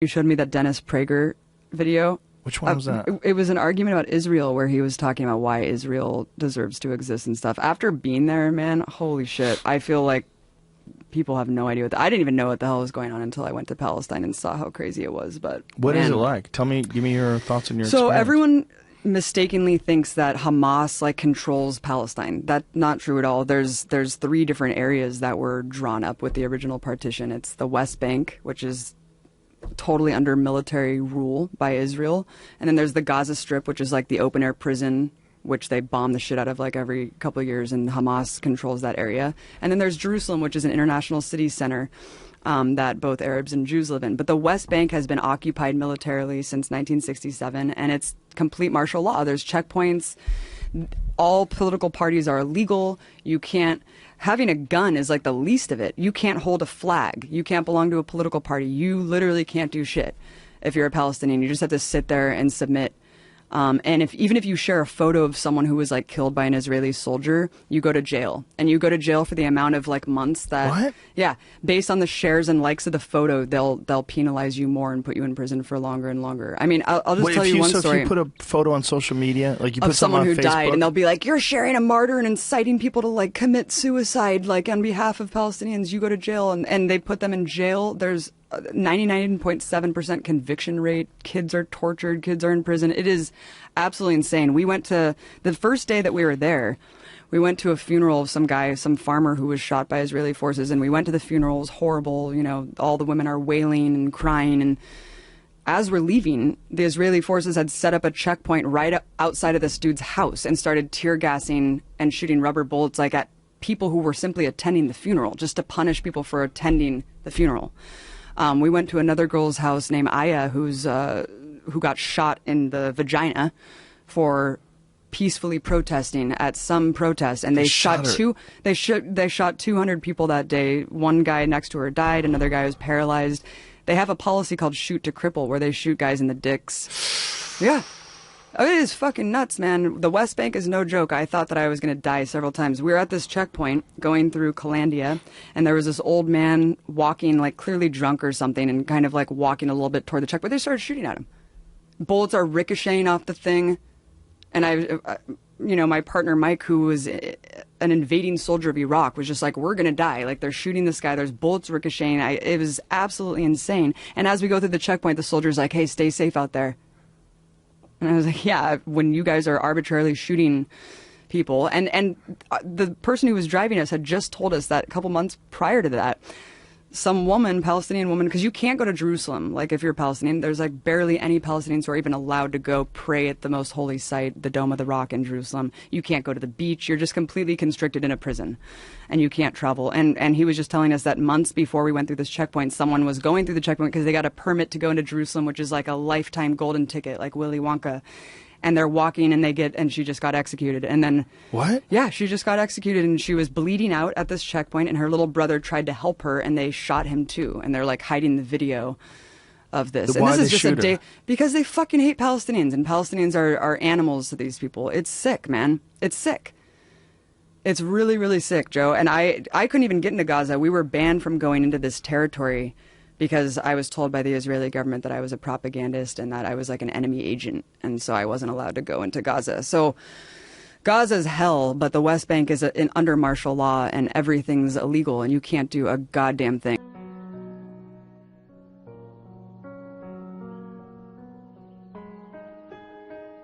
You showed me that Dennis Prager video. Which one was that? It was an argument about Israel where he was talking about why Israel deserves to exist and stuff. After being there, man, holy shit. I feel like people have no idea I didn't even know what the hell was going on until I went to Palestine and saw how crazy it was. But what is it like? Give me your thoughts and your So experience. Everyone mistakenly thinks that Hamas controls Palestine. That's not true at all. There's 3 different areas that were drawn up with the original partition. It's the West Bank, which is totally under military rule by Israel, and then there's the Gaza Strip, which is like the open air prison, which they bomb the shit out of like every couple of years, and Hamas controls that area. And then there's Jerusalem, which is an international city center that both Arabs and Jews live in. But the West Bank has been occupied militarily since 1967, and it's complete martial law. There's checkpoints. All political parties are illegal. You can't. Having a gun is like the least of it. You can't hold a flag. You can't belong to a political party. You literally can't do shit if you're a Palestinian. You just have to sit there and submit. And even if you share a photo of someone who was like killed by an Israeli soldier, you go to jail, and you go to jail for the amount of like months that. What? Yeah, based on the shares and likes of the photo, they'll penalize you more and put you in prison for longer and longer. I mean, I'll just tell you one story. If you put a photo on social media, like you put of someone who on Facebook, died, and they'll be like, "You're sharing a martyr and inciting people to like commit suicide, like on behalf of Palestinians. You go to jail," and they put them in jail. There's 99.7% conviction rate. Kids are tortured. Kids are in prison. It is absolutely insane. We went to the first day that we were there. We went to a funeral of some guy, some farmer who was shot by Israeli forces, and we went to the funeral. It was horrible. You know, all the women are wailing and crying. And as we're leaving, the Israeli forces had set up a checkpoint right outside of this dude's house and started tear gassing and shooting rubber bullets like at people who were simply attending the funeral, just to punish people for attending the funeral. We went to another girl's house named Aya, who got shot in the vagina for peacefully protesting at some protest, and they shot 200 people that day. One guy next to her died. Another guy was paralyzed. They have a policy called shoot to cripple, where they shoot guys in the dicks. Yeah. Oh, it is fucking nuts, man. The West Bank is no joke. I thought that I was going to die several times. We were at this checkpoint going through Calandia, and there was this old man walking, like clearly drunk or something, and kind of like walking a little bit toward the checkpoint. They started shooting at him. Bullets are ricocheting off the thing. And my partner Mike, who was an invading soldier of Iraq, was just like, we're going to die. Like, they're shooting this guy. There's bullets ricocheting. It was absolutely insane. And as we go through the checkpoint, the soldier's like, hey, stay safe out there. And I was like, yeah, when you guys are arbitrarily shooting people. And the person who was driving us had just told us that a couple months prior to that, some woman, Palestinian woman, because you can't go to Jerusalem. Like, if you're Palestinian, there's like barely any Palestinians who are even allowed to go pray at the most holy site, the Dome of the Rock in Jerusalem. You can't go to the beach. You're just completely constricted in a prison, and you can't travel. And he was just telling us that months before we went through this checkpoint, someone was going through the checkpoint because they got a permit to go into Jerusalem, which is like a lifetime golden ticket, like Willy Wonka. And they're walking, and she just got executed. And then what? Yeah, she just got executed, and she was bleeding out at this checkpoint, and her little brother tried to help her, and they shot him too. And they're like hiding the video of this. Why and this is they just shoot her? Because they fucking hate Palestinians, and Palestinians are animals to these people. It's sick, man. It's sick. It's really, really sick, Joe. And I couldn't even get into Gaza. We were banned from going into this territory because I was told by the Israeli government that I was a propagandist and that I was like an enemy agent. And so I wasn't allowed to go into Gaza. So Gaza's hell, but the West Bank is under martial law, and everything's illegal, and you can't do a goddamn thing.